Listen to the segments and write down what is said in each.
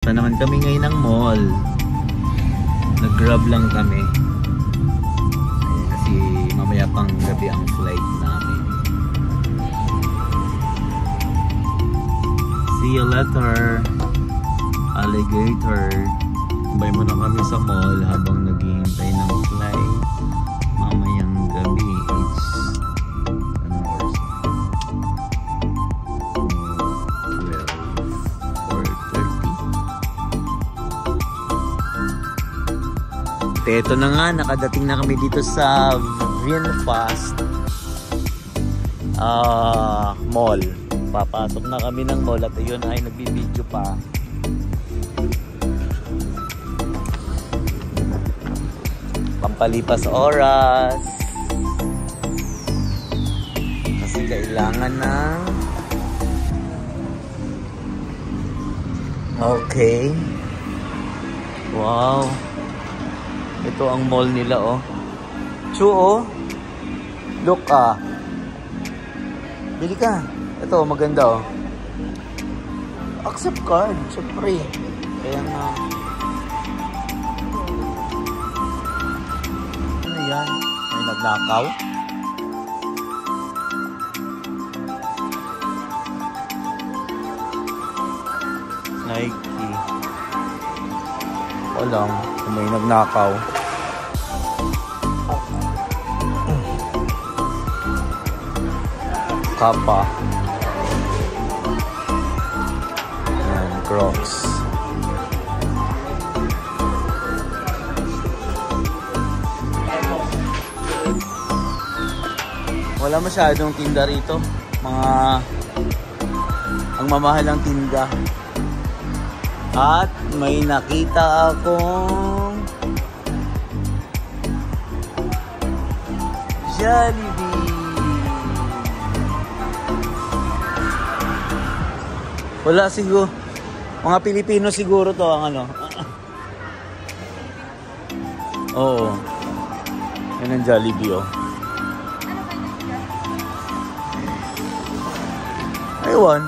Punta naman kami ngayon ng mall. Nag-grab lang kami. Kasi mamaya pang gabi ang flight namin. See you later, alligator. Bay muna kami sa mall habang naghihintay ng flight. Mamayang gabi. Anong oras? 4:30. Ito na nga, nakadating na kami dito sa VinFast mall. Papasok na kami ng mall at ayun ay nagbibideo pa. Pampalipas oras. Kasi kailangan ng okay. Wow. Ito ang mall nila, oh. Chu, oh. Look, ah. Bili ka. Ito, maganda, oh. Accept card. Siyempre. Kaya nga. Ano yan? May nagnakaw? Nike. Walang. May nagnakaw. Kappa. Ayan, Crocs. Wala masyadong tinda rito. Ang mamahal ang tinda. At may nakita akong Jollibee. Wala siguro. Mga Pilipino siguro to ang ano. Oo. Yan ang Jollibee, oh. Aywan.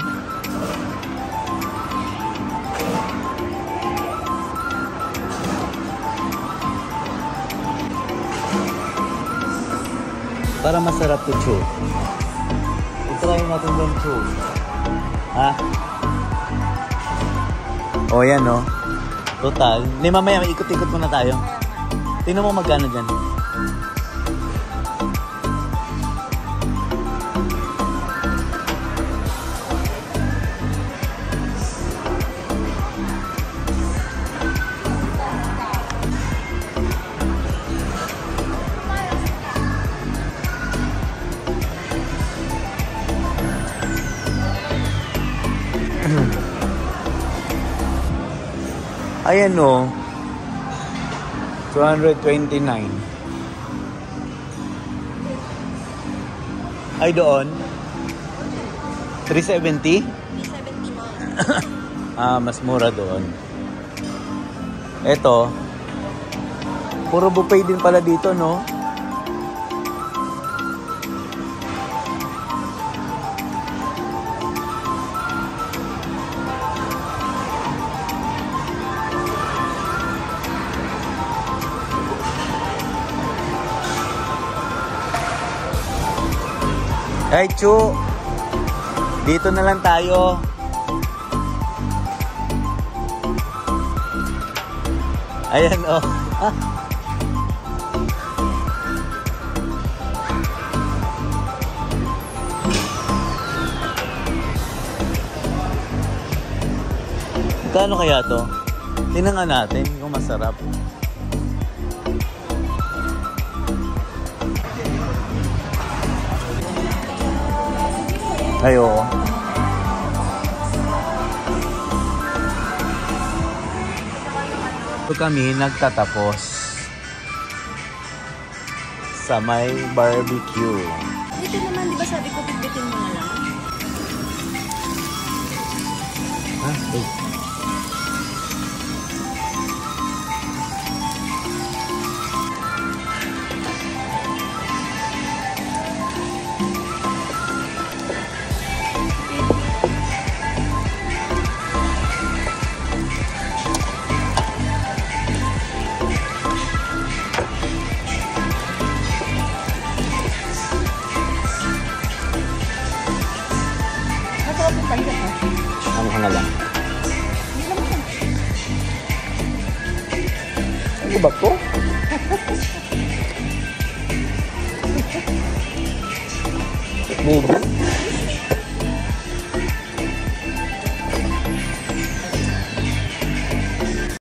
Para masarap to, Chu. I-try natin yung Chu. Ha? O, yan, no? Total. Hindi, mamaya, ikot-ikot muna tayo. Tingnan mo magkano dyan. Ayan, no? 229. Ay, doon? 370? 370 mo. Mas mura doon. Eto. Puro buffet din pala dito, no? Hey, Chu. Dito na lang tayo. Ayan, oh. Kano kaya to? Tingnan nga natin kung masarap. Ayo. Ito kami nagtatapos sa may barbecue. Dito naman, di ba sabi ko bitbitin mo na lang? Ha? Eh. nga lang. Ano ba to? Maybe.